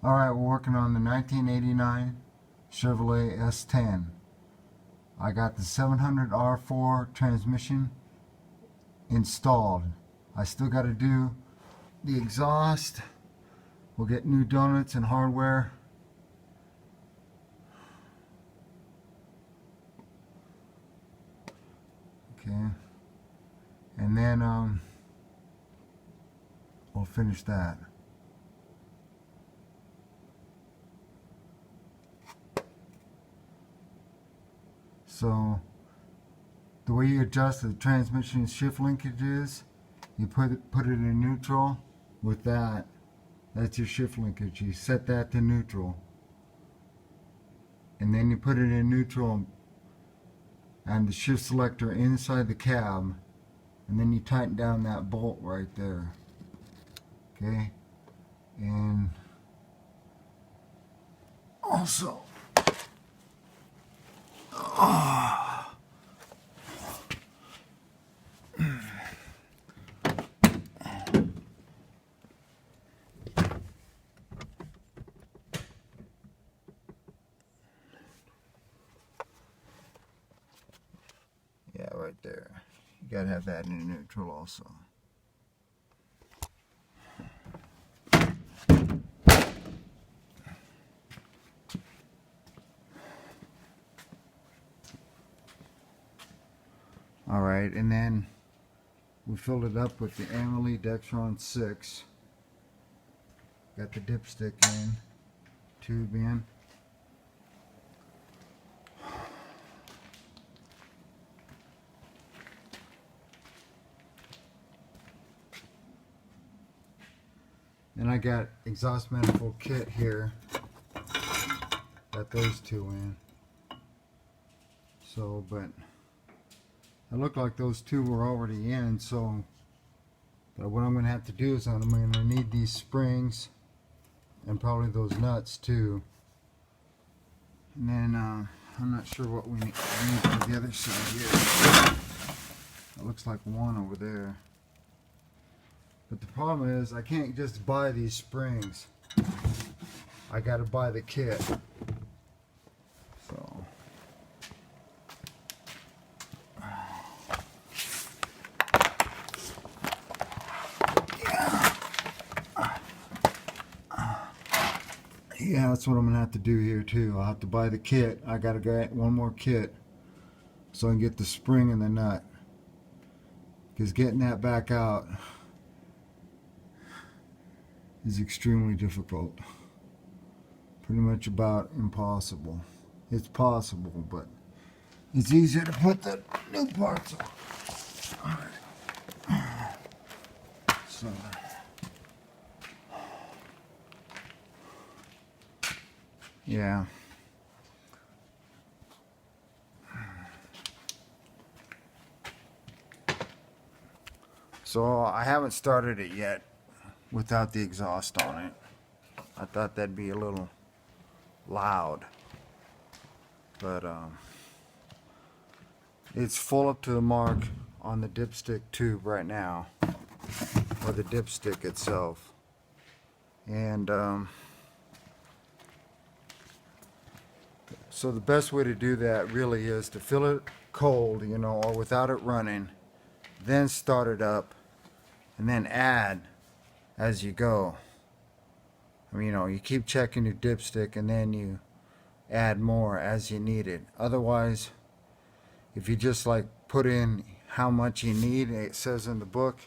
Alright, we're working on the 1989 Chevrolet S10. I got the 700R4 transmission installed. I still got to do the exhaust. We'll get new donuts and hardware. Okay. And then we'll finish that. So the way you adjust the transmission shift linkages, you put it in neutral with that. That's your shift linkage. You set that to neutral. And then you put it in neutral and the shift selector inside the cab. And then you tighten down that bolt right there. Okay? And also yeah, right there. You gotta have that in neutral also. Alright, and then we filled it up with the Amalie Dextron 6. Got the dipstick in, tube in. Then I got exhaust manifold kit here. Got those two in. So, but it looked like those two were already in, so but what I'm going to have to do is I'm going to need these springs and probably those nuts too. And then I'm not sure what we need for the other side here. It looks like one over there. But the problem is I can't just buy these springs. I got to buy the kit. So yeah, that's what I'm gonna have to do here too. I'll have to buy the kit. I gotta get one more kit so I can get the spring and the nut, because getting that back out is extremely difficult. Pretty much about impossible. It's possible, but it's easier to put the new parts on. Alright. So yeah. So I haven't started it yet without the exhaust on it. I thought that'd be a little loud. But it's full up to the mark on the dipstick tube right now, or the dipstick itself. And so the best way to do that really is to fill it cold, you know, or without it running, then start it up, and then add as you go. I mean, you know, you keep checking your dipstick and then you add more as you need it. Otherwise, if you just like put in how much you need, it says in the book,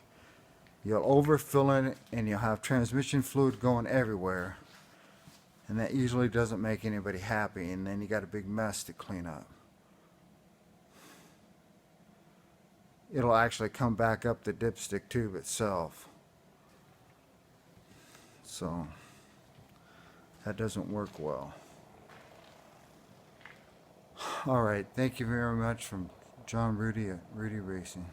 you'll overfill it and you'll have transmission fluid going everywhere. And that usually doesn't make anybody happy, and then you got a big mess to clean up. It'll actually come back up the dipstick tube itself. So that doesn't work well. Alright, thank you very much from John Rudy at Rudy Racing.